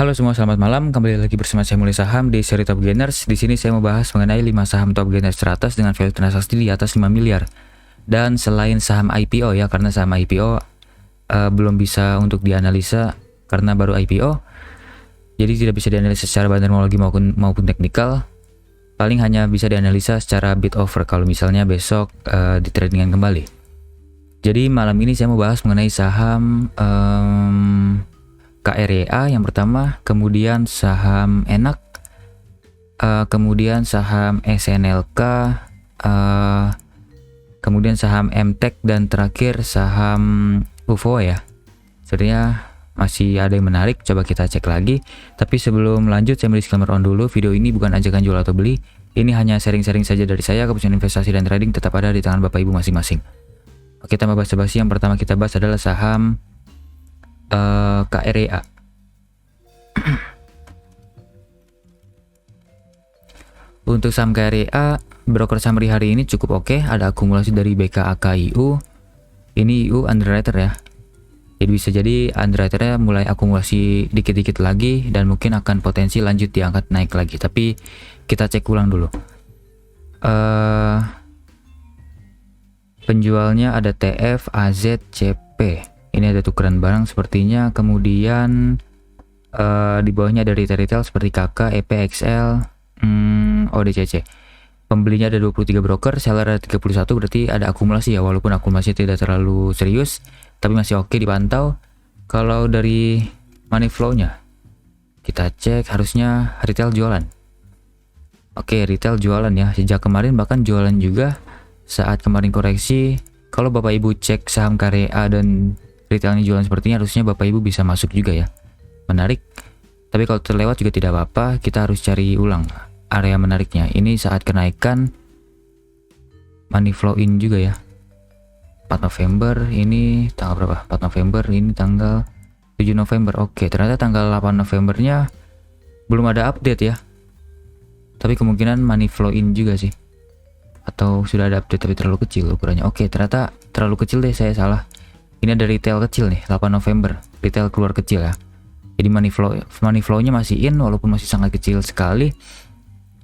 Halo semua, selamat malam. Kembali lagi bersama saya Mulai Saham di seri Top Gainers. Di sini saya mau bahas mengenai 5 saham Top Gainers teratas dengan value transaksi di atas 5 miliar. Dan selain saham IPO ya, karena saham IPO belum bisa untuk dianalisa karena baru IPO. Jadi tidak bisa dianalisa secara bandarmologi maupun teknikal. Paling hanya bisa dianalisa secara bid offer kalau misalnya besok di tradingan kembali. Jadi malam ini saya mau bahas mengenai saham KREA yang pertama, kemudian saham Enak, kemudian saham SNLK, kemudian saham MTEK, dan terakhir saham UFO ya. Sebenarnya masih ada yang menarik, coba kita cek lagi. Tapi sebelum lanjut, saya beri disclaimer on dulu. Video ini bukan ajakan jual atau beli. Ini hanya sharing-sharing saja dari saya. Keputusan investasi dan trading tetap ada di tangan Bapak Ibu masing-masing. Oke, tanpa basa-basi, yang pertama kita bahas adalah saham KREA. Untuk saham KREA, broker summary hari ini cukup oke. Ada akumulasi dari BKAKIU. Ini IU underwriter ya. Jadi bisa jadi underwriternya mulai akumulasi dikit-dikit lagi dan mungkin akan potensi lanjut diangkat naik lagi. Tapi kita cek ulang dulu. Penjualnya ada TF, AZ, CP. Ini ada tukeran barang sepertinya. Kemudian di bawahnya ada retail seperti KK, EP, XL, ODCC. Pembelinya ada 23 broker, seller ada 31, berarti ada akumulasi ya, walaupun akumulasi tidak terlalu serius, tapi masih oke dipantau. Kalau dari money flow-nya, kita cek harusnya retail jualan. Oke, retail jualan ya, sejak kemarin bahkan jualan juga saat kemarin koreksi. Kalau Bapak Ibu cek saham KREA dan retailnya jualan sepertinya, harusnya Bapak Ibu bisa masuk juga ya. Menarik. Tapi kalau terlewat juga tidak apa-apa, kita harus cari ulang area menariknya. Ini saat kenaikan money flow in juga ya. 4 November ini tanggal berapa? 4 November ini tanggal 7 November. Oke, ternyata tanggal 8 Novembernya belum ada update ya. Tapi kemungkinan money flow in juga sih. Atau sudah ada update tapi terlalu kecil ukurannya. Oke, ternyata terlalu kecil deh, saya salah. Ini ada retail kecil nih, 8 November. Retail keluar kecil ya. Jadi money flow-nya masih in walaupun masih sangat kecil sekali.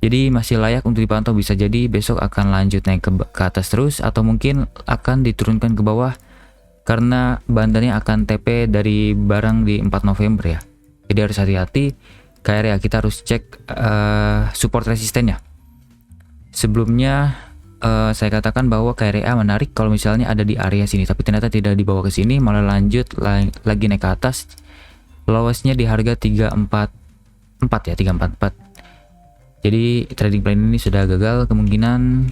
Jadi masih layak untuk dipantau, bisa jadi besok akan lanjut naik ke atas terus atau mungkin akan diturunkan ke bawah karena bandarnya akan TP dari barang di 4 November ya. Jadi harus hati-hati. KREA kita harus cek support resistennya. Sebelumnya saya katakan bahwa KREA menarik kalau misalnya ada di area sini, tapi ternyata tidak dibawa ke sini, malah lanjut lagi naik ke atas. Lowestnya di harga 344 ya, 344. Jadi trading plan ini sudah gagal, kemungkinan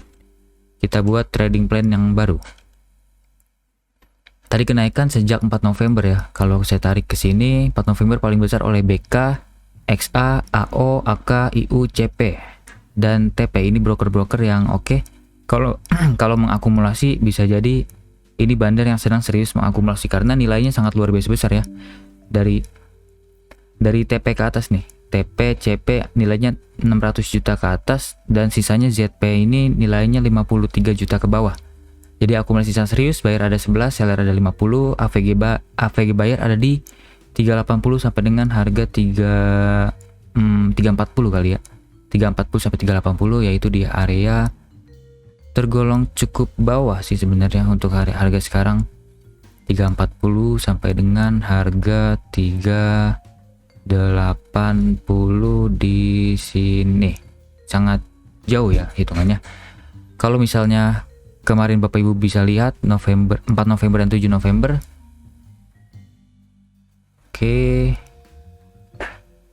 kita buat trading plan yang baru. Tadi kenaikan sejak 4 November ya. Kalau saya tarik ke sini, 4 November paling besar oleh BK, XA, AO, AK, IU, CP, dan TP. Ini broker-broker yang oke. Kalau mengakumulasi bisa jadi ini bandar yang sedang serius mengakumulasi karena nilainya sangat luar biasa besar ya. Dari TP ke atas nih, TP, CP nilainya 600 juta ke atas dan sisanya ZP ini nilainya 53 juta ke bawah. Jadi akumulasi sangat serius, buyer ada 11, seller ada 50, AVG buyer ada di 380 sampai dengan harga 340 kali ya. 340 sampai 380 yaitu di area tergolong cukup bawah sih sebenarnya untuk harga sekarang. 340 sampai dengan harga 380 di sini. Sangat jauh ya hitungannya. Kalau misalnya kemarin Bapak Ibu bisa lihat 4 November dan 7 November. Oke.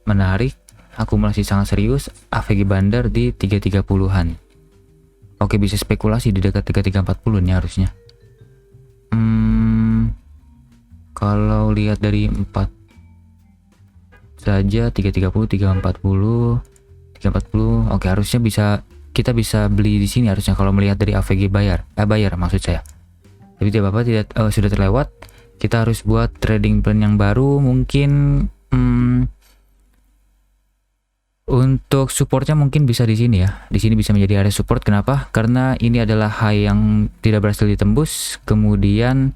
Menarik, akumulasi sangat serius, AVG bandar di 330-an. Oke, bisa spekulasi di dekat 340 nih harusnya. Kalau lihat dari 4 saja 330, 340, 340. Oke, harusnya kita bisa beli di sini harusnya kalau melihat dari AVG buyer maksud saya. Tapi tidak apa-apa, sudah terlewat. Kita harus buat trading plan yang baru mungkin. Untuk supportnya mungkin bisa di sini ya. Di sini bisa menjadi area support. Kenapa? Karena ini adalah high yang tidak berhasil ditembus. Kemudian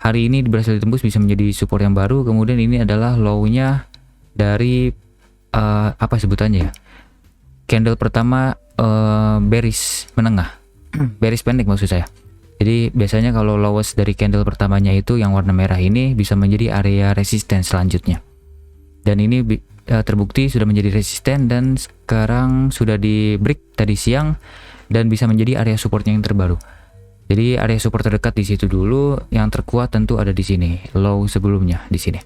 hari ini berhasil ditembus, bisa menjadi support yang baru. Kemudian ini adalah low-nya dari apa sebutannya ya, candle pertama bearish menengah, bearish pendek maksud saya. Jadi biasanya kalau lowest dari candle pertamanya itu yang warna merah ini bisa menjadi area resisten selanjutnya. Dan ini terbukti sudah menjadi resisten dan sekarang sudah di break tadi siang dan bisa menjadi area supportnya yang terbaru. Jadi area support terdekat di situ dulu, yang terkuat tentu ada di sini, low sebelumnya di sini.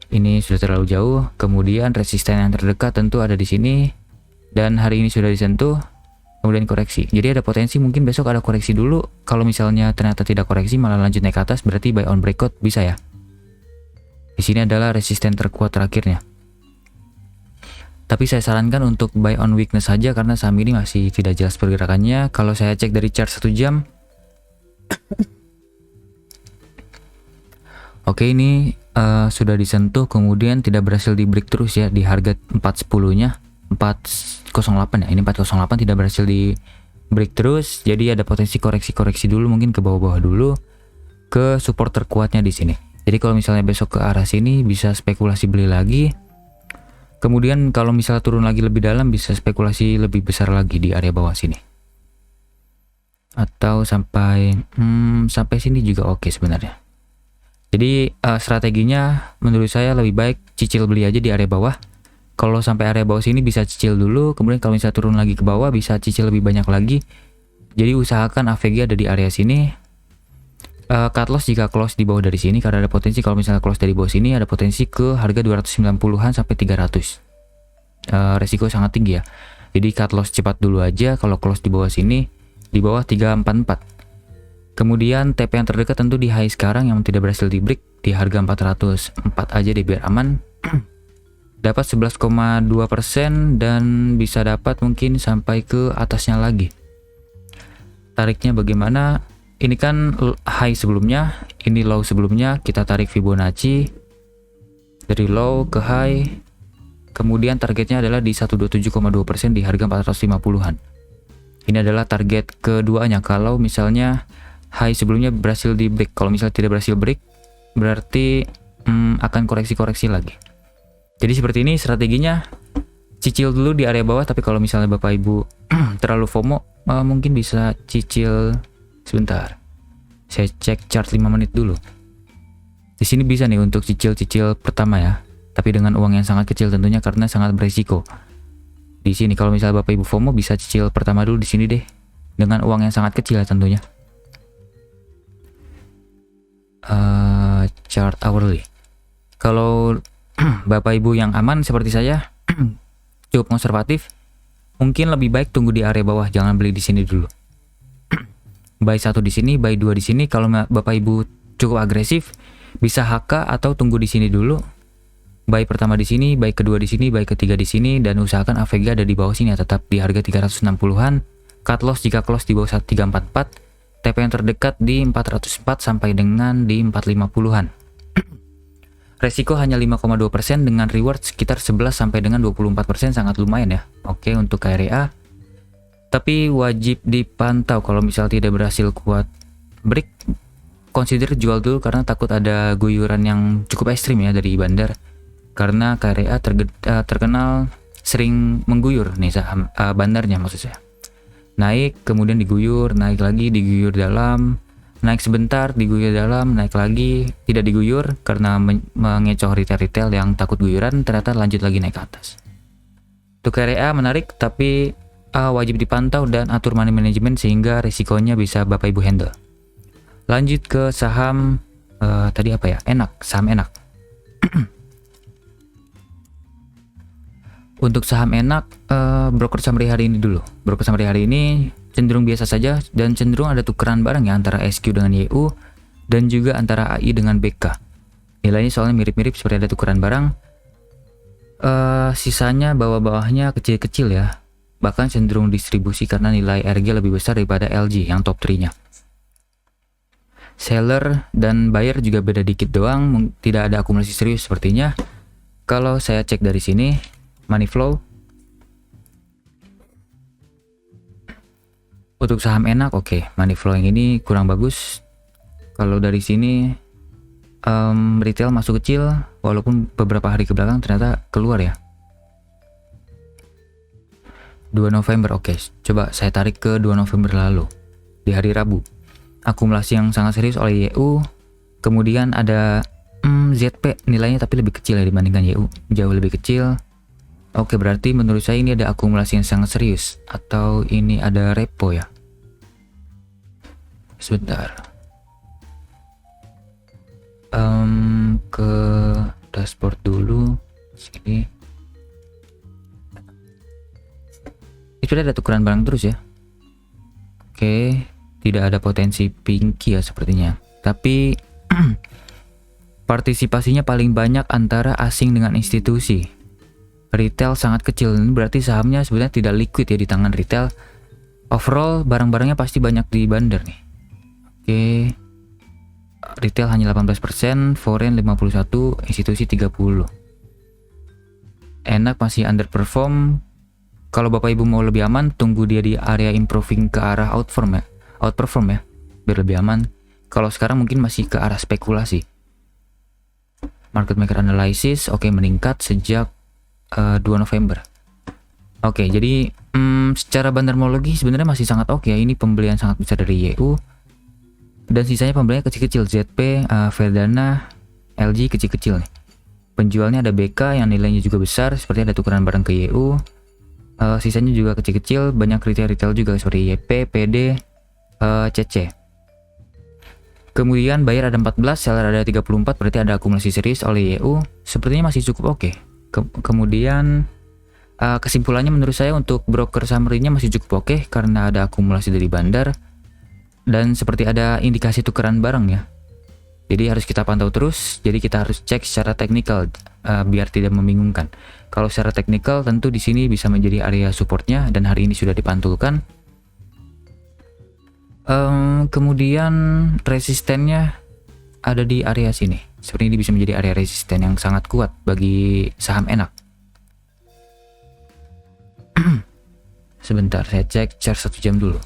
Ini sudah terlalu jauh, kemudian resisten yang terdekat tentu ada di sini dan hari ini sudah disentuh. Kemudian koreksi. Jadi ada potensi mungkin besok ada koreksi dulu. Kalau misalnya ternyata tidak koreksi malah lanjut naik ke atas, berarti buy on breakout bisa ya. Di sini adalah resisten terkuat terakhirnya. Tapi saya sarankan untuk buy on weakness saja karena saham ini masih tidak jelas pergerakannya. Kalau saya cek dari chart 1 jam. Oke, ini sudah disentuh kemudian tidak berhasil di break terus ya di harga 410-nya. 408 ya, ini 408 tidak berhasil di break terus, jadi ada potensi koreksi dulu, mungkin ke bawah-bawah dulu ke support terkuatnya di sini. Jadi kalau misalnya besok ke arah sini bisa spekulasi beli lagi, kemudian kalau misalnya turun lagi lebih dalam bisa spekulasi lebih besar lagi di area bawah sini, atau sampai sini juga oke sebenarnya. Jadi strateginya menurut saya lebih baik cicil beli aja di area bawah. Kalau sampai area bawah sini bisa cicil dulu, kemudian kalau misalnya turun lagi ke bawah bisa cicil lebih banyak lagi. Jadi usahakan AVG ada di area sini. Cut loss jika close di bawah dari sini, karena ada potensi kalau misalnya close dari bawah sini ada potensi ke harga 290-an sampai 300. Resiko sangat tinggi ya. Jadi cut loss cepat dulu aja kalau close di bawah sini, di bawah 344. Kemudian TP yang terdekat tentu di high sekarang yang tidak berhasil di break di harga 404 aja deh biar aman. Dapat 11,2% dan bisa dapat mungkin sampai ke atasnya lagi. Tariknya bagaimana? Ini kan high sebelumnya, ini low sebelumnya, kita tarik Fibonacci dari low ke high. Kemudian targetnya adalah di 127,2% di harga 450-an. Ini adalah target keduanya kalau misalnya high sebelumnya berhasil di break. Kalau misalnya tidak berhasil break, berarti akan koreksi-koreksi lagi. Jadi seperti ini strateginya, cicil dulu di area bawah, tapi kalau misalnya Bapak Ibu terlalu FOMO, mungkin bisa cicil sebentar. Saya cek chart 5 menit dulu. Di sini bisa nih untuk cicil-cicil pertama ya, tapi dengan uang yang sangat kecil tentunya karena sangat beresiko. Di sini kalau misalnya Bapak Ibu FOMO bisa cicil pertama dulu di sini deh, dengan uang yang sangat kecil ya tentunya. Chart hourly. Kalau Bapak Ibu yang aman seperti saya, cukup konservatif, mungkin lebih baik tunggu di area bawah, jangan beli di sini dulu. Buy 1 di sini, buy 2 di sini. Kalau Bapak Ibu cukup agresif, bisa HK atau tunggu di sini dulu. Buy pertama di sini, buy kedua di sini, buy ketiga di sini, dan usahakan AVG ada di bawah sini ya, tetap di harga 360-an. Cut loss jika close di bawah 344, TP yang terdekat di 404 sampai dengan di 450-an. Resiko hanya 5,2% dengan reward sekitar 11 sampai dengan 24%, sangat lumayan ya. Oke, untuk KRA. Tapi wajib dipantau kalau misal tidak berhasil kuat break, consider jual dulu karena takut ada guyuran yang cukup ekstrim ya dari bandar. Karena KRA terkenal sering mengguyur nih saham bandarnya maksud saya. Naik, kemudian diguyur, naik lagi, diguyur dalam, naik sebentar, diguyur dalam, naik lagi, tidak diguyur karena mengecoh retail-retail yang takut guyuran, ternyata lanjut lagi naik ke atas. Untuk KRA menarik, tapi wajib dipantau dan atur money management sehingga risikonya bisa Bapak Ibu handle. Lanjut ke saham, tadi apa ya? Enak, saham Enak. Untuk saham Enak, broker summary hari ini dulu. Broker summary hari ini cenderung biasa saja dan cenderung ada tukeran barang ya antara SQ dengan YU dan juga antara AI dengan BK. Nilainya soalnya mirip-mirip seperti ada tukeran barang. Sisanya bawah-bawahnya kecil-kecil ya. Bahkan cenderung distribusi karena nilai RG lebih besar daripada LG yang top 3-nya. Seller dan buyer juga beda dikit doang, tidak ada akumulasi serius sepertinya. Kalau saya cek dari sini, money flow untuk saham Enak, oke. Money flow yang ini kurang bagus. Kalau dari sini retail masuk kecil, walaupun beberapa hari ke belakang ternyata keluar ya. 2 November, oke. Coba saya tarik ke 2 November lalu, di hari Rabu. Akumulasi yang sangat serius oleh YU. Kemudian ada ZP, nilainya tapi lebih kecil ya dibandingkan YU, jauh lebih kecil. Oke, berarti menurut saya ini ada akumulasi yang sangat serius. Atau ini ada repo ya. Sebentar. Ke dashboard dulu. Sini. Sudah ada tukeran barang terus ya. Oke, tidak ada potensi pinky ya sepertinya. Tapi partisipasinya paling banyak antara asing dengan institusi. Retail sangat kecil. Ini berarti sahamnya sebenarnya tidak liquid ya di tangan retail. Overall barang-barangnya pasti banyak di bandar nih. Oke. Retail hanya 18%, foreign 51%, institusi 30%. Enak masih underperform. Kalau Bapak Ibu mau lebih aman, tunggu dia di area improving ke arah outperform ya, biar lebih aman. Kalau sekarang mungkin masih ke arah spekulasi. Market maker analysis, oke, meningkat sejak 2 November. Oke, jadi secara bandarmologi sebenarnya masih sangat oke ya. Ini pembelian sangat besar dari YU. Dan sisanya pembelian kecil-kecil, ZP, Verdana, LG kecil-kecil nih. Penjualnya ada BK yang nilainya juga besar, seperti ada tukeran barang ke YU. Sisanya juga kecil-kecil, banyak retail juga seperti YP, PD, CC. Kemudian buyer ada 14, seller ada 34, berarti ada akumulasi serius oleh YU. Sepertinya masih cukup oke. Kemudian kesimpulannya menurut saya untuk broker summary-nya masih cukup oke karena ada akumulasi dari bandar dan seperti ada indikasi tukeran barang ya. Jadi harus kita pantau terus, jadi kita harus cek secara teknikal biar tidak membingungkan. Kalau secara teknikal tentu di sini bisa menjadi area supportnya dan hari ini sudah dipantulkan. Kemudian resistennya ada di area sini. Seperti ini bisa menjadi area resisten yang sangat kuat bagi saham enak. Sebentar, saya cek chart 1 jam dulu.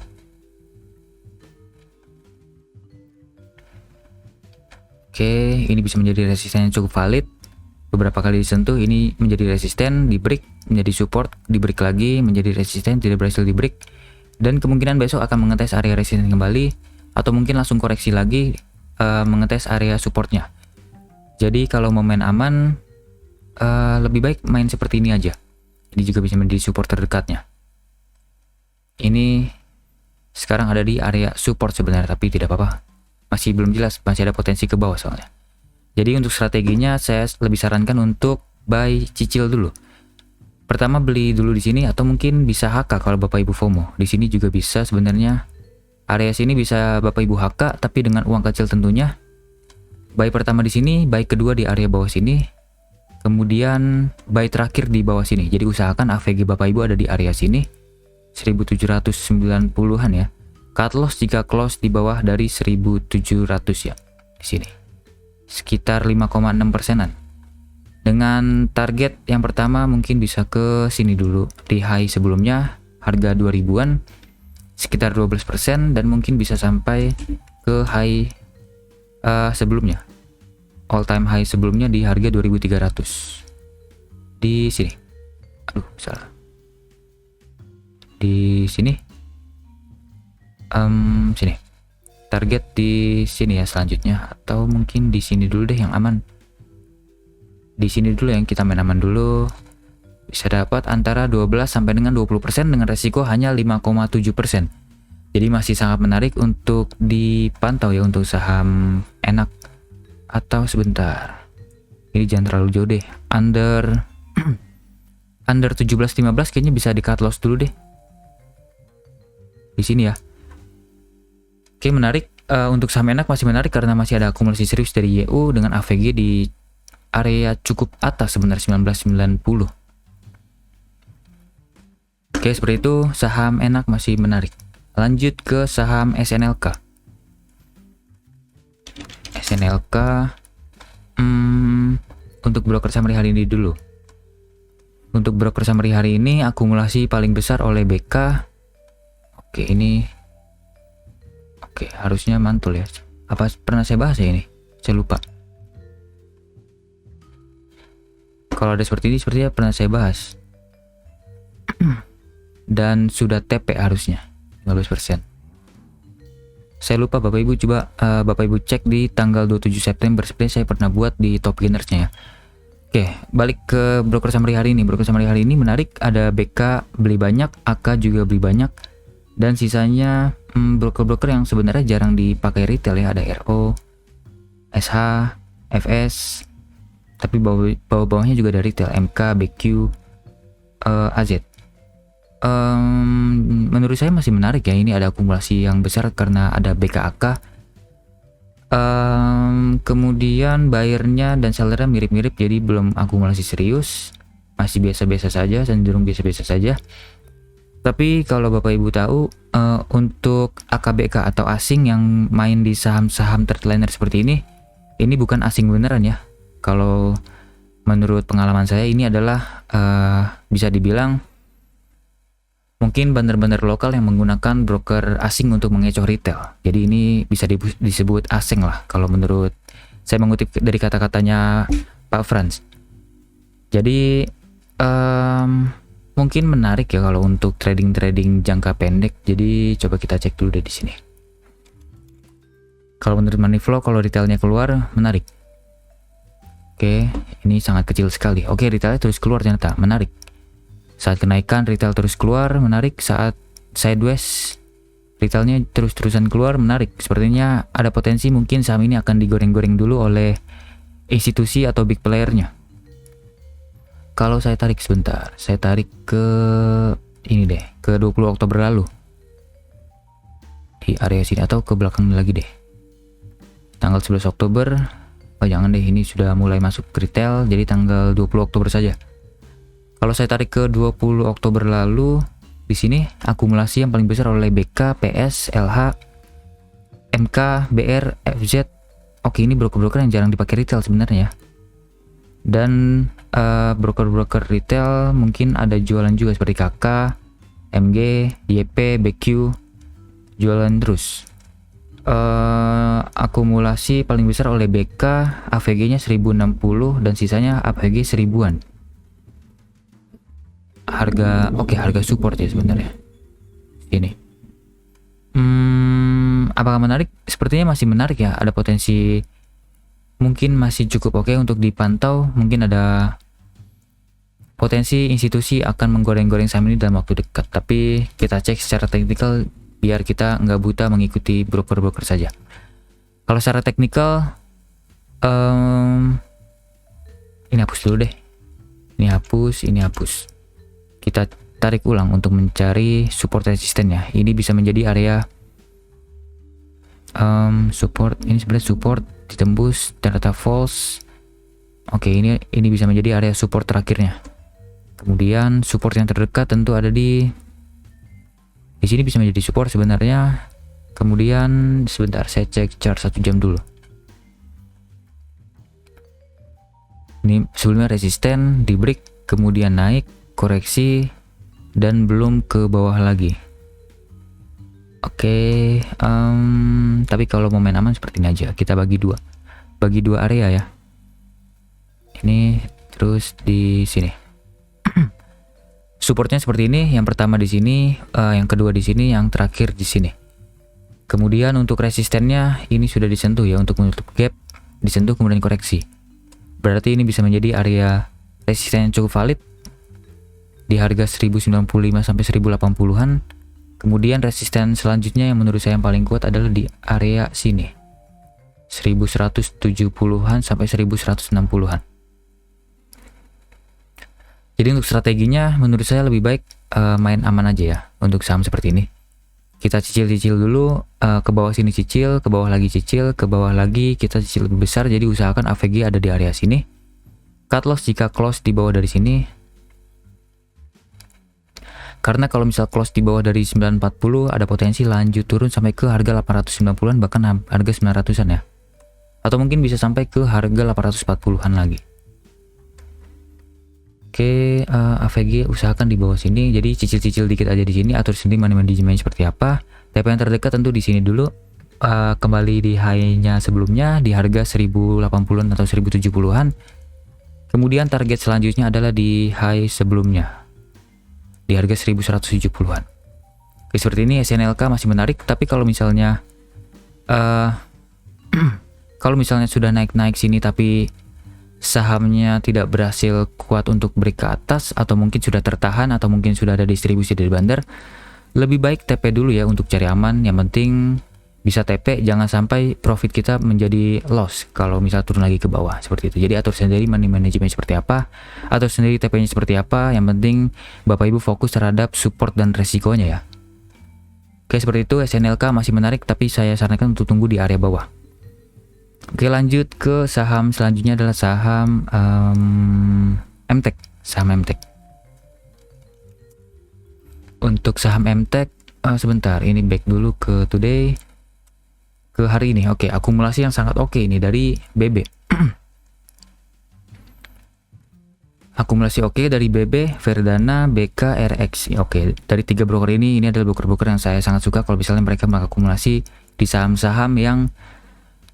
Oke, ini bisa menjadi resisten yang cukup valid. Beberapa kali disentuh, ini menjadi resisten, di break, menjadi support, di break lagi, menjadi resisten, tidak berhasil di break. Dan kemungkinan besok akan mengetes area resisten kembali, atau mungkin langsung koreksi lagi, mengetes area supportnya. Jadi kalau mau main aman, lebih baik main seperti ini aja. Ini juga bisa menjadi support terdekatnya. Ini sekarang ada di area support sebenarnya, tapi tidak apa-apa. Masih belum jelas, masih ada potensi ke bawah soalnya. Jadi untuk strateginya saya lebih sarankan untuk buy cicil dulu. Pertama beli dulu di sini atau mungkin bisa HK kalau Bapak Ibu FOMO. Di sini juga bisa sebenarnya. Area sini bisa Bapak Ibu HK tapi dengan uang kecil tentunya. Buy pertama di sini, buy kedua di area bawah sini. Kemudian buy terakhir di bawah sini. Jadi usahakan AVG Bapak Ibu ada di area sini. 1790-an ya. Cut loss jika close di bawah dari 1700 ya. Di sini. Sekitar 5,6%-an. Dengan target yang pertama mungkin bisa ke sini dulu. Di high sebelumnya harga 2000-an sekitar 12% dan mungkin bisa sampai ke high sebelumnya. All time high sebelumnya di harga 2300. Di sini. Aduh, salah. Di sini. Sini. Target di sini ya selanjutnya atau mungkin di sini dulu deh yang aman. Di sini dulu yang kita main aman dulu. Bisa dapat antara 12 sampai dengan 20% dengan resiko hanya 5,7%. Jadi masih sangat menarik untuk dipantau ya untuk saham enak. Atau sebentar. Ini jangan terlalu jauh deh. Under 17.15 kayaknya bisa di cut loss dulu deh. Di sini ya. Oke, menarik. Untuk saham enak masih menarik karena masih ada akumulasi serius dari YU dengan AVG di area cukup atas sebenarnya 1990. Oke, seperti itu saham enak masih menarik. Lanjut ke saham SNLK. SNLK untuk broker summary hari ini dulu. Untuk broker summary hari ini akumulasi paling besar oleh BK. Oke, ini oke, harusnya mantul ya. Apa pernah saya bahas ya ini? Saya lupa. Kalau ada seperti ini sepertinya pernah saya bahas. Dan sudah TP harusnya 15%. Saya lupa Bapak Ibu, coba Bapak Ibu cek di tanggal 27 September. Sepertinya saya pernah buat di Top Gainersnya ya. Oke, balik ke broker summary hari ini. Broker summary hari ini menarik, ada BK beli banyak, AK juga beli banyak, dan sisanya broker-broker yang sebenarnya jarang dipakai retail ya. Ada RO, SH, FS, tapi bawah-bawahnya juga ada retail, MK, BQ, AZ. Menurut saya masih menarik ya, ini ada akumulasi yang besar karena ada BKAK. Kemudian buyernya dan sellernya mirip-mirip, jadi belum akumulasi serius, masih biasa-biasa saja, cenderung biasa-biasa saja. Tapi kalau Bapak Ibu tahu, untuk AKBK atau asing yang main di saham-saham third-liner seperti ini bukan asing beneran ya. Kalau menurut pengalaman saya, ini adalah bisa dibilang mungkin benar-benar lokal yang menggunakan broker asing untuk mengecoh retail. Jadi ini bisa disebut asing lah kalau menurut saya, mengutip dari kata-katanya Pak Franz. Jadi mungkin menarik ya kalau untuk trading jangka pendek. Jadi coba kita cek dulu deh di sini. Kalau menurut Moneyflow, kalau retailnya keluar menarik. Oke, ini sangat kecil sekali. Oke, retailnya terus keluar ternyata, menarik. Saat kenaikan retail terus keluar, menarik. Saat sideways retailnya terus-terusan keluar, menarik. Sepertinya ada potensi mungkin saham ini akan digoreng-goreng dulu oleh institusi atau big playernya. Kalau saya tarik sebentar, saya tarik ke ini deh, ke 20 Oktober lalu di area sini, atau ke belakang lagi deh, tanggal 11 Oktober. Oh jangan deh, ini sudah mulai masuk ke retail, jadi tanggal 20 Oktober saja. Kalau saya tarik ke 20 Oktober lalu, di sini akumulasi yang paling besar oleh BK, PS, LH, MK, BR, FZ. Oke, ini broker-broker yang jarang dipakai retail sebenarnya ya. Dan broker-broker retail mungkin ada jualan juga seperti KK, MG, YP, BQ, jualan terus. Akumulasi paling besar oleh BK, AVG-nya 1060 dan sisanya AVG 1000-an. Harga support ya sebenarnya. Ini. Apakah menarik? Sepertinya masih menarik ya. Ada potensi, mungkin masih cukup oke untuk dipantau. Mungkin ada potensi institusi akan menggoreng-goreng saham ini dalam waktu dekat. Tapi kita cek secara teknikal biar kita nggak buta mengikuti broker-broker saja. Kalau secara teknikal, ini hapus dulu deh. Ini hapus. Kita tarik ulang untuk mencari support resistennya. Ini bisa menjadi area support. Ini sebenarnya support ditembus, ternyata false. Oke, ini bisa menjadi area support terakhirnya. Kemudian support yang terdekat tentu ada di sini, bisa menjadi support sebenarnya. Kemudian sebentar, saya cek chart 1 jam dulu. Ini sebelumnya resisten, di break, kemudian naik, koreksi, dan belum ke bawah lagi. Oke, tapi kalau mau main aman seperti ini aja, kita bagi dua area ya. Ini terus di sini. Supportnya seperti ini, yang pertama di sini, yang kedua di sini, yang terakhir di sini. Kemudian untuk resistennya ini sudah disentuh ya, untuk menutup gap disentuh kemudian koreksi. Berarti ini bisa menjadi area resisten yang cukup valid di harga 1095 sampai 1080-an. Kemudian resisten selanjutnya yang menurut saya yang paling kuat adalah di area sini, 1170-an sampai 1160-an. Jadi untuk strateginya menurut saya lebih baik main aman aja ya untuk saham seperti ini. Kita cicil-cicil dulu, ke bawah sini cicil, ke bawah lagi cicil, ke bawah lagi kita cicil lebih besar. Jadi usahakan AVG ada di area sini. Cut loss jika close di bawah dari sini. Karena kalau misal close di bawah dari 940 ada potensi lanjut turun sampai ke harga 890-an, bahkan harga 900-an ya. Atau mungkin bisa sampai ke harga 840-an lagi. Oke, AVG usahakan di bawah sini. Jadi cicil-cicil dikit aja di sini, atur sendiri money management seperti apa. TP yang terdekat tentu di sini dulu. Kembali di high-nya sebelumnya di harga 1080-an atau 1070-an. Kemudian target selanjutnya adalah di high sebelumnya, di harga 1170-an. Oke, seperti ini SNLK masih menarik, tapi kalau misalnya kalau misalnya sudah naik-naik sini tapi sahamnya tidak berhasil kuat untuk break ke atas, atau mungkin sudah tertahan, atau mungkin sudah ada distribusi dari bandar, lebih baik TP dulu ya untuk cari aman. Yang penting bisa TP, jangan sampai profit kita menjadi loss kalau misal turun lagi ke bawah seperti itu. Jadi atur sendiri money management seperti apa, atur sendiri TP-nya seperti apa. Yang penting Bapak Ibu fokus terhadap support dan resikonya ya. Oke, seperti itu. SNLK masih menarik, tapi saya sarankan untuk tunggu di area bawah. Oke, lanjut ke saham selanjutnya adalah saham MTEK. Saham MTEK. Untuk saham MTEK, sebentar, ini back dulu ke today, ke hari ini. Oke, akumulasi yang sangat oke ini dari BB. Akumulasi oke dari BB, Verdana, BK, RX. Oke, dari 3 broker ini adalah broker-broker yang saya sangat suka kalau misalnya mereka mengakumulasi di saham-saham yang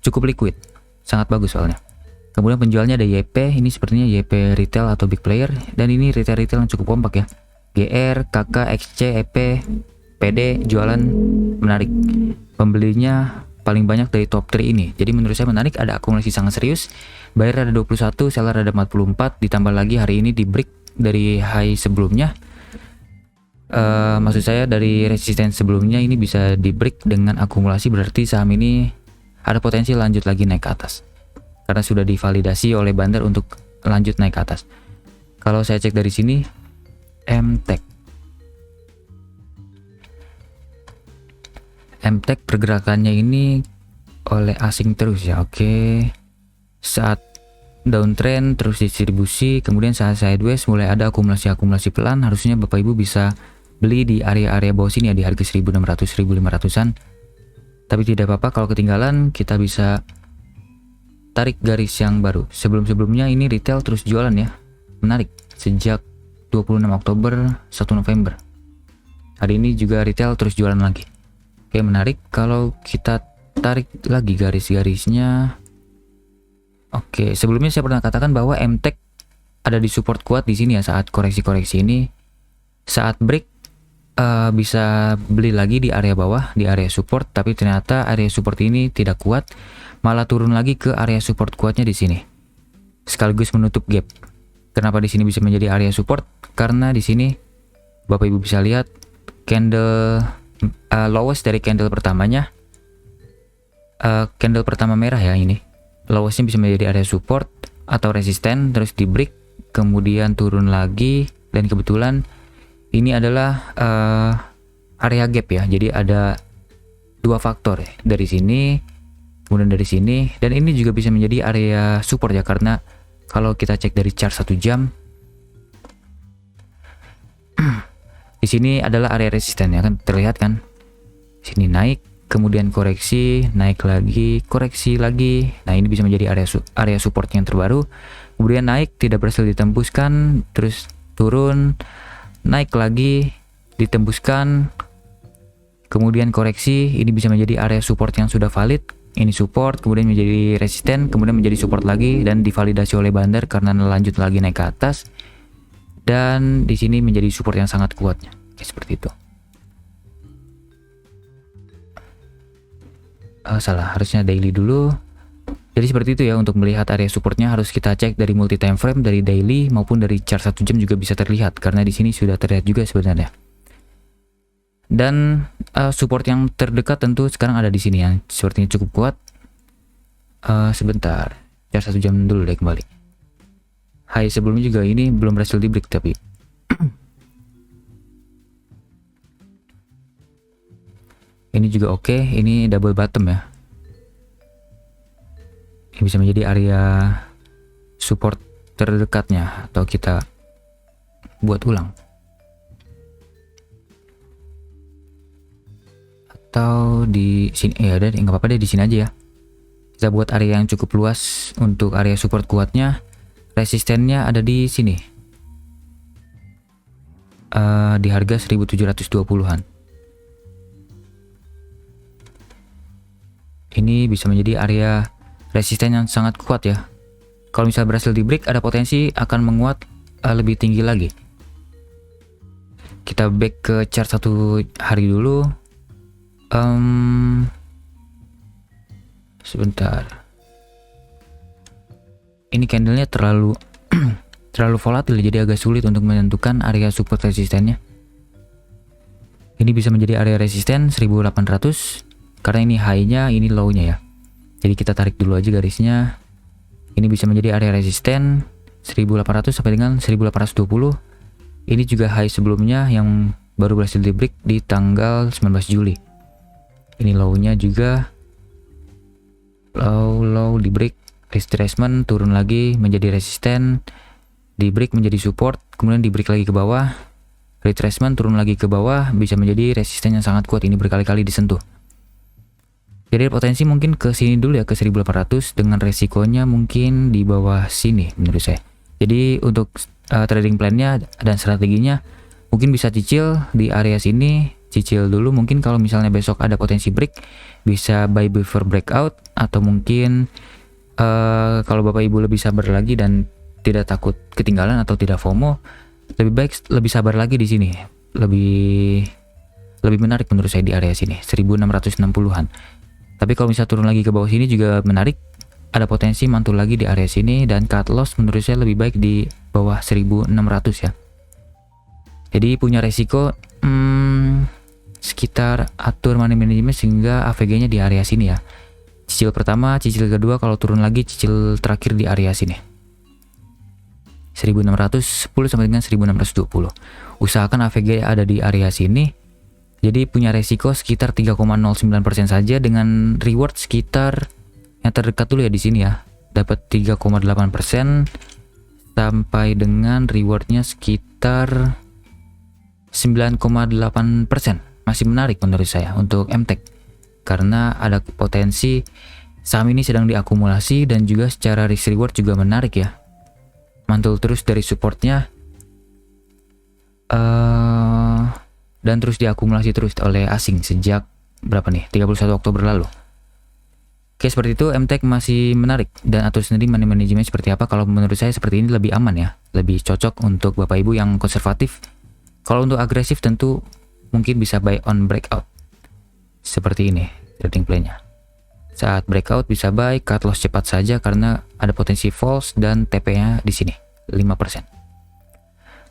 cukup liquid. Sangat bagus soalnya. Kemudian penjualnya ada YP, ini sepertinya YP retail atau big player, dan ini retail yang cukup kompak ya. GR, KK, XC, EP, PD, jualan menarik. Pembelinya paling banyak dari top 3 ini. Jadi menurut saya menarik, ada akumulasi sangat serius. Buyer ada 21, seller ada 44, ditambah lagi hari ini di break dari high sebelumnya. Maksud saya dari resisten sebelumnya ini bisa di break dengan akumulasi, berarti saham ini ada potensi lanjut lagi naik ke atas. Karena sudah divalidasi oleh bandar untuk lanjut naik ke atas. Kalau saya cek dari sini, MTEK pergerakannya ini oleh asing terus ya. Oke, saat downtrend terus distribusi, kemudian saat sideways mulai ada akumulasi pelan. Harusnya Bapak Ibu bisa beli di area-area bawah sini ya, di harga 1600 1500-an. Tapi tidak apa-apa kalau ketinggalan, kita bisa tarik garis yang baru. Sebelum-sebelumnya ini retail terus jualan ya, menarik sejak 26 Oktober 1 November. Hari ini juga retail terus jualan lagi. Oke, menarik kalau kita tarik lagi garis-garisnya. Oke, sebelumnya saya pernah katakan bahwa MTEK ada di support kuat di sini ya saat koreksi-koreksi ini. Saat break bisa beli lagi di area bawah, di area support, tapi ternyata area support ini tidak kuat, malah turun lagi ke area support kuatnya di sini. Sekaligus menutup gap. Kenapa di sini bisa menjadi area support? Karena di sini Bapak Ibu bisa lihat candle lowest dari candle pertamanya, candle pertama merah ya, ini lowestnya bisa menjadi area support atau resisten, terus di break kemudian turun lagi, dan kebetulan ini adalah area gap ya. Jadi ada dua faktor ya, dari sini kemudian dari sini, dan ini juga bisa menjadi area support ya, karena kalau kita cek dari chart 1 jam di sini adalah area resisten ya, kan terlihat kan. Sini naik, kemudian koreksi, naik lagi, koreksi lagi. Nah, ini bisa menjadi area support yang terbaru. Kemudian naik, tidak berhasil ditembuskan, terus turun, naik lagi, ditembuskan, kemudian koreksi. Ini bisa menjadi area support yang sudah valid. Ini support, kemudian menjadi resisten, kemudian menjadi support lagi, dan divalidasi oleh bandar karena lanjut lagi naik ke atas. Dan di sini menjadi support yang sangat kuatnya. Oke, seperti itu. Salah, harusnya daily dulu. Jadi seperti itu ya, untuk melihat area supportnya harus kita cek dari multi time frame, dari daily maupun dari chart 1 jam juga bisa terlihat, karena di sini sudah terlihat juga sebenarnya. Dan support yang terdekat tentu sekarang ada di sini ya, sepertinya cukup kuat. Sebentar, chart 1 jam dulu deh kembali. High sebelumnya juga ini belum berhasil di break tapi. Ini juga oke, ini double bottom ya. Ini bisa menjadi area support terdekatnya, atau kita buat ulang. Atau di sini ya, udah nggak apa-apa deh, di sini aja ya. Kita buat area yang cukup luas untuk area support kuatnya. Resistennya ada di sini, di harga 1720-an. Ini bisa menjadi area resisten yang sangat kuat ya. Kalau misalnya berhasil di break, ada potensi akan menguat lebih tinggi lagi. Kita back ke chart 1 hari dulu. Sebentar. Ini candlenya terlalu terlalu volatil, jadi agak sulit untuk menentukan area support resistennya. Ini bisa menjadi area resisten 1800 karena ini high-nya, ini low-nya ya. Jadi kita tarik dulu aja garisnya. Ini bisa menjadi area resisten 1800 sampai dengan 1820. Ini juga high sebelumnya yang baru berhasil di break di tanggal 19 Juli. Ini low-nya juga low di break, retracement turun lagi menjadi resisten, di break menjadi support, kemudian di break lagi ke bawah, retracement turun lagi ke bawah, bisa menjadi resisten yang sangat kuat. Ini berkali-kali disentuh. Jadi potensi mungkin ke sini dulu ya, ke 1800, dengan resikonya mungkin di bawah sini menurut saya. Jadi untuk trading plan-nya dan strateginya mungkin bisa cicil di area sini, cicil dulu. Mungkin kalau misalnya besok ada potensi break, bisa buy before breakout, atau mungkin kalau Bapak Ibu lebih sabar lagi dan tidak takut ketinggalan atau tidak FOMO, lebih baik lebih sabar lagi di sini. Lebih menarik menurut saya di area sini 1660-an. Tapi kalau misalnya turun lagi ke bawah sini juga menarik, ada potensi mantul lagi di area sini, dan cut loss menurut saya lebih baik di bawah 1600 ya. Jadi punya resiko sekitar atur money management sehingga AVG-nya di area sini ya. Cicil pertama, cicil kedua, kalau turun lagi cicil terakhir di area sini 1610 sampai dengan 1620. Usahakan AVG ada di area sini. Jadi punya resiko sekitar 3,09% saja, dengan reward sekitar yang terdekat dulu ya di sini ya. Dapat 3,8% sampai dengan rewardnya sekitar 9,8%. Masih menarik menurut saya untuk MTech, karena ada potensi saham ini sedang diakumulasi dan juga secara risk reward juga menarik ya. Mantul terus dari supportnya dan terus diakumulasi terus oleh asing sejak berapa nih, 31 Oktober lalu. Oke, seperti itu MTech masih menarik, dan atur sendiri money management seperti apa. Kalau menurut saya seperti ini lebih aman ya, lebih cocok untuk Bapak Ibu yang konservatif. Kalau untuk agresif tentu mungkin bisa buy on breakout seperti ini trading plan-nya. Saat breakout bisa buy, cut loss cepat saja karena ada potensi false, dan TP-nya di sini 5%.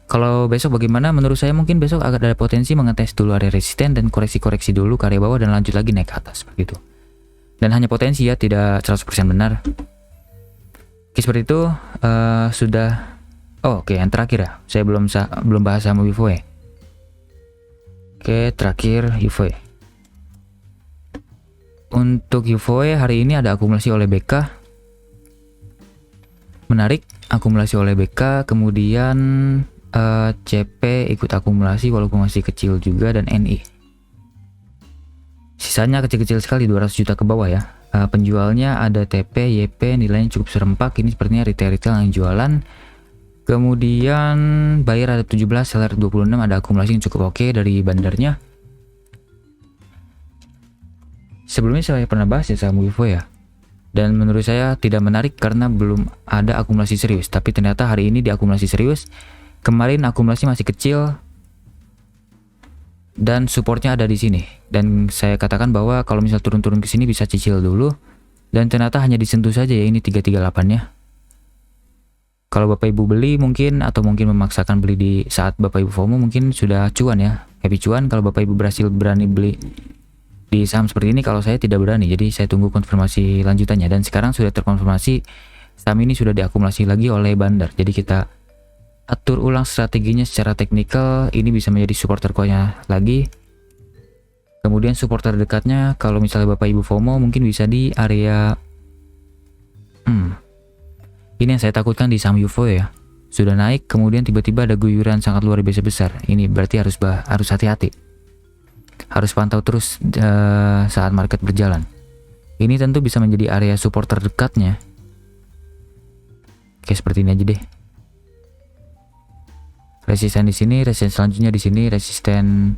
Kalau besok bagaimana? Menurut saya mungkin besok agak ada potensi mengetes dulu area resisten dan koreksi-koreksi dulu ke area bawah dan lanjut lagi naik ke atas begitu. Dan hanya potensi ya, tidak 100% benar. Oke, seperti itu sudah. Oke, yang terakhir ya. Saya belum bahas sama Vivoe. Oke, terakhir Vivoe. Untuk Vivoe hari ini ada akumulasi oleh BK. Menarik, akumulasi oleh BK, kemudian CP ikut akumulasi walaupun masih kecil juga, dan NI. Sisanya kecil-kecil sekali, 200 juta ke bawah ya. Penjualnya ada TP, YP, nilainya cukup serempak. Ini sepertinya retail yang jualan. Kemudian buyer ada 17, seller 26, ada akumulasi yang cukup oke dari bandarnya. Sebelumnya saya pernah bahas ya saham Vivo ya. Dan menurut saya tidak menarik karena belum ada akumulasi serius. Tapi ternyata hari ini diakumulasi serius. Kemarin akumulasi masih kecil dan supportnya ada di sini. Dan saya katakan bahwa kalau misal turun-turun ke sini bisa cicil dulu. Dan ternyata hanya disentuh saja ya, ini 338-nya. Kalau Bapak Ibu beli mungkin, atau mungkin memaksakan beli di saat Bapak Ibu FOMO, mungkin sudah cuan ya. Happy cuan kalau Bapak Ibu berhasil berani beli di saham seperti ini. Kalau saya tidak berani, jadi saya tunggu konfirmasi lanjutannya. Dan sekarang sudah terkonfirmasi saham ini sudah diakumulasi lagi oleh bandar. Jadi kita atur ulang strateginya secara teknikal. Ini bisa menjadi support terkuatnya lagi. Kemudian support terdekatnya kalau misalnya Bapak Ibu FOMO mungkin bisa di area ini yang saya takutkan di saham UFO ya. Sudah naik kemudian tiba-tiba ada guyuran sangat luar biasa besar. Ini berarti harus hati-hati. Harus pantau terus saat market berjalan. Ini tentu bisa menjadi area support terdekatnya. Oke, seperti ini aja deh. Resisten di sini, resisten selanjutnya di sini, resisten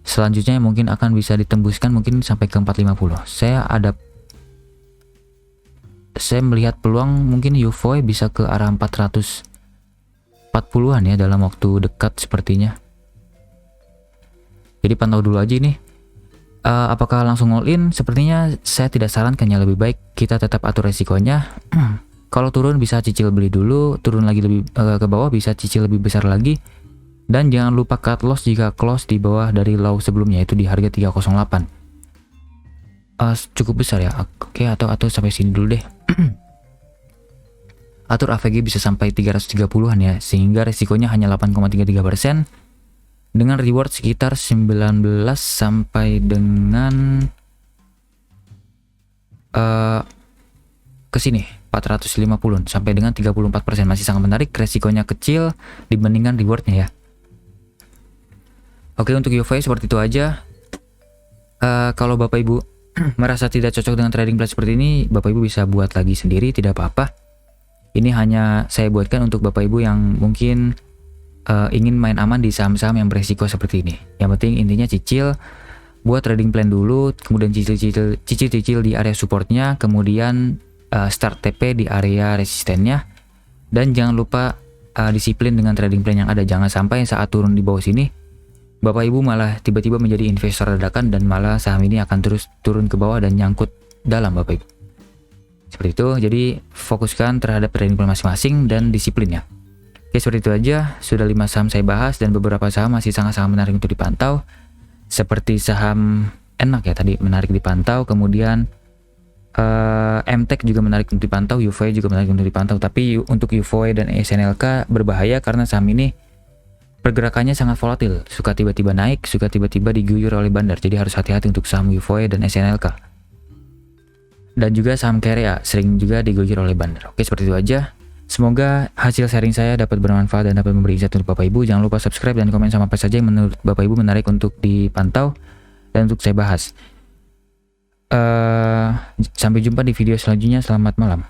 selanjutnya mungkin akan bisa ditembuskan mungkin sampai ke 450. Saya ada saya melihat peluang mungkin UVOE bisa ke arah 440-an ya dalam waktu dekat sepertinya. Jadi pantau dulu aja nih. Apakah langsung all in? Sepertinya saya tidak sarankan ya, lebih baik kita tetap atur resikonya. Kalau turun bisa cicil beli dulu, turun lagi lebih ke bawah bisa cicil lebih besar lagi. Dan jangan lupa cut loss jika close di bawah dari low sebelumnya, itu di harga 308. Cukup besar ya. Oke, atau sampai sini dulu deh. Atur AVG bisa sampai 330-an ya, sehingga resikonya hanya 8,33%. Dengan reward sekitar 19 sampai dengan ke sini 450 sampai dengan 34%, masih sangat menarik, resikonya kecil dibandingkan rewardnya ya. Oke, untuk UVOE seperti itu aja. Kalau Bapak Ibu merasa tidak cocok dengan trading plan seperti ini, Bapak Ibu bisa buat lagi sendiri, tidak apa-apa. Ini hanya saya buatkan untuk Bapak Ibu yang mungkin ingin main aman di saham-saham yang beresiko seperti ini. Yang penting intinya cicil, buat trading plan dulu, kemudian cicil di area supportnya, kemudian start TP di area resistennya, dan jangan lupa disiplin dengan trading plan yang ada. Jangan sampai saat turun di bawah sini Bapak Ibu malah tiba-tiba menjadi investor dadakan dan malah saham ini akan terus turun ke bawah dan nyangkut dalam Bapak Ibu. Seperti itu, jadi fokuskan terhadap trading plan masing-masing dan disiplinnya. Oke, seperti itu aja. Sudah 5 saham saya bahas dan beberapa saham masih sangat-sangat menarik untuk dipantau. Seperti saham enak ya tadi, menarik dipantau. Kemudian MTech juga menarik untuk dipantau, UVOE juga menarik untuk dipantau. Tapi untuk UVOE dan SNLK berbahaya karena saham ini pergerakannya sangat volatil. Suka tiba-tiba naik, suka tiba-tiba diguyur oleh bandar. Jadi harus hati-hati untuk saham UVOE dan SNLK. Dan juga saham Korea sering juga diguyur oleh bandar. Oke, seperti itu aja. Semoga hasil sharing saya dapat bermanfaat dan dapat memberi insight untuk Bapak Ibu. Jangan lupa subscribe dan komen sama apa saja yang menurut Bapak Ibu menarik untuk dipantau dan untuk saya bahas. Sampai jumpa di video selanjutnya. Selamat malam.